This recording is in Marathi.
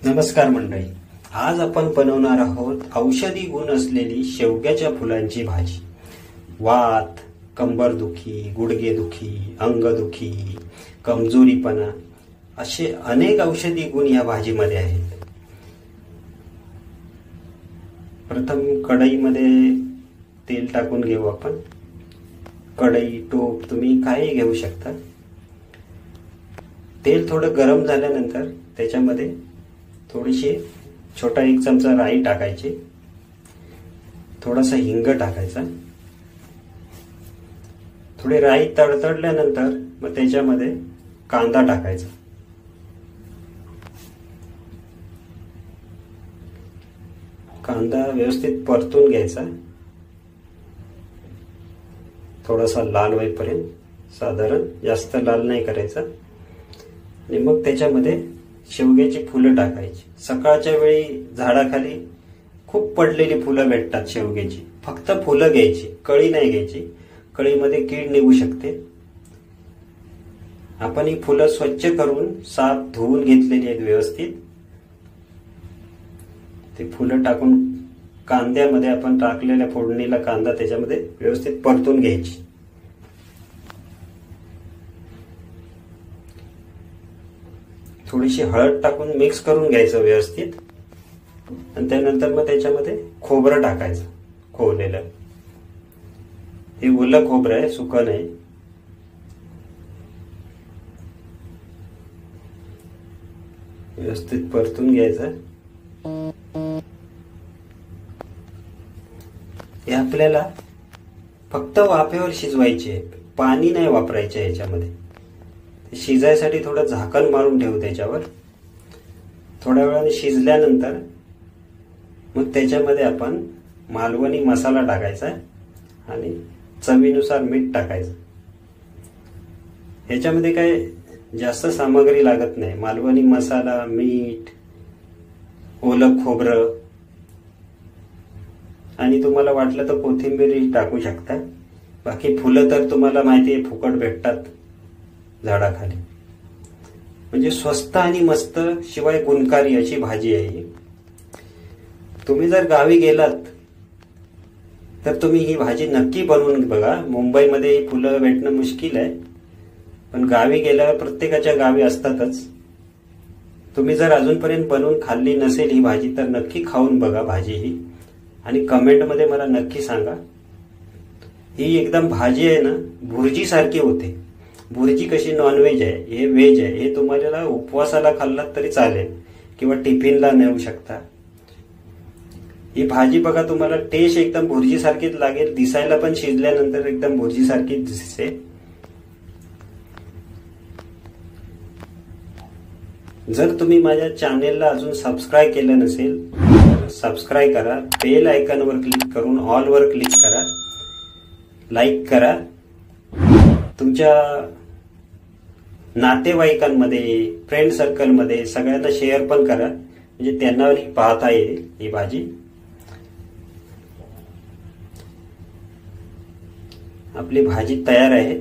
नमस्कार मंडळी, आज आपण बनवणार आहोत औषधी गुण असलेली शेवग्याच्या फुलांची भाजी। वात, कंबरदुखी, गुडघेदुखी, अंगदुखी, कमजोरीपणा असे अनेक औषधी गुण या भाजीमध्ये आहेत। प्रथम कढईमध्ये तेल टाकून घेऊ आपण। कढई, टोप तुम्ही काही घेऊ शकता। तेल थोडं गरम झाल्यानंतर त्याच्यामध्ये थोडीशी छोटा 1 चमचा राई टाकायची, थोडासा हिंग टाकायचा। थोडी राई तडतडल्यानंतर मग त्याच्यामध्ये कांदा टाकायचा। कांदा व्यवस्थित परतून घ्यायचा, थोडासा लाल होईपर्यंत, साधारण जास्त लाल नाही करायचा। आणि मग त्याच्यामध्ये शेवग्याची फुलं टाकायची। सकाळच्या वेळी झाडाखाली खूप पडलेली फुलं भेटतात शेवग्याची, फक्त फुलं घ्यायची, कळी नाही घ्यायची, कळीमध्ये कीड निघू शकते। आपण ही फुलं स्वच्छ करून साफ धुवून घेतलेली आहेत व्यवस्थित। ते फुलं टाकून कांद्यामध्ये आपण टाकलेल्या फोडणीला कांदा त्याच्यामध्ये व्यवस्थित परतून घ्यायची। थोडीशी हळद टाकून मिक्स करून घ्यायचं व्यवस्थित। आणि त्यानंतर मग त्याच्यामध्ये खोबरं टाकायचं, खोवलेलं। हे ओलं खोबरं आहे, सुकं नाही। व्यवस्थित परतून घ्यायचं। हे आपल्याला फक्त वाफेवर शिजवायचे, पाणी नाही वापरायचे याच्यामध्ये। शिजायसाठी थोडं झाकण मारून ठेवू त्याच्यावर। थोड्या वेळाने शिजल्यानंतर मग त्याच्यामध्ये आपण मालवणी मसाला टाकायचा आणि चवीनुसार मीठ टाकायचं। ह्याच्यामध्ये काय जास्त सामग्री लागत नाही। मालवणी मसाला, मीठ, ओलं खोबरं आणि तुम्हाला वाटलं तर कोथिंबीर टाकू शकता। बाकी फुलं तर तुम्हाला माहिती आहे फुकट भेटतात झाडाखाली। म्हणजे स्वस्त आणि मस्त शिवाय गुणकारी अशी भाजी आहे। तुम्ही जर गावी गेलात तर तुम्ही ही भाजी नक्की बनवून बघा। मुंबईमध्ये ही फुलं भेटणं मुश्किल आहे, पण गावी गेल्यावर प्रत्येकाच्या गावी असतातच। तुम्ही जर अजूनपर्यंत बनवून खाल्ली नसेल ही भाजी तर नक्की खाऊन बघा भाजी ही, आणि कमेंटमध्ये मला नक्की सांगा। ही एकदम भाजी आहे ना, भुर्जी सारखी होते। भुर्जी कशी नॉनव्हेज आहे, हे व्हेज आहे। हे तुम्हाला उपवासाला खाल्लात तरी चालेल किंवा टिफिनला नेऊ शकता। ही भाजी बघा, तुम्हाला टेस्ट एकदम भुर्जी सारखीच लागेल, दिसायला पण शिजल्यानंतर एकदम भुर्जी सारखीच दिसते। जर तुम्ही माझ्या चॅनेलला अजून सबस्क्राईब केलं नसेल तर सबस्क्राईब करा, बेल आयकॉनवर क्लिक करून ऑल वर क्लिक करा, लाईक करा। तुमच्या नातेवाईकांमध्ये, फ्रेंड सर्कलमध्ये सगळ्यांना शेअर पण करा, म्हणजे त्यांना पाहता येईल ही भाजी। आपली भाजी तयार आहे।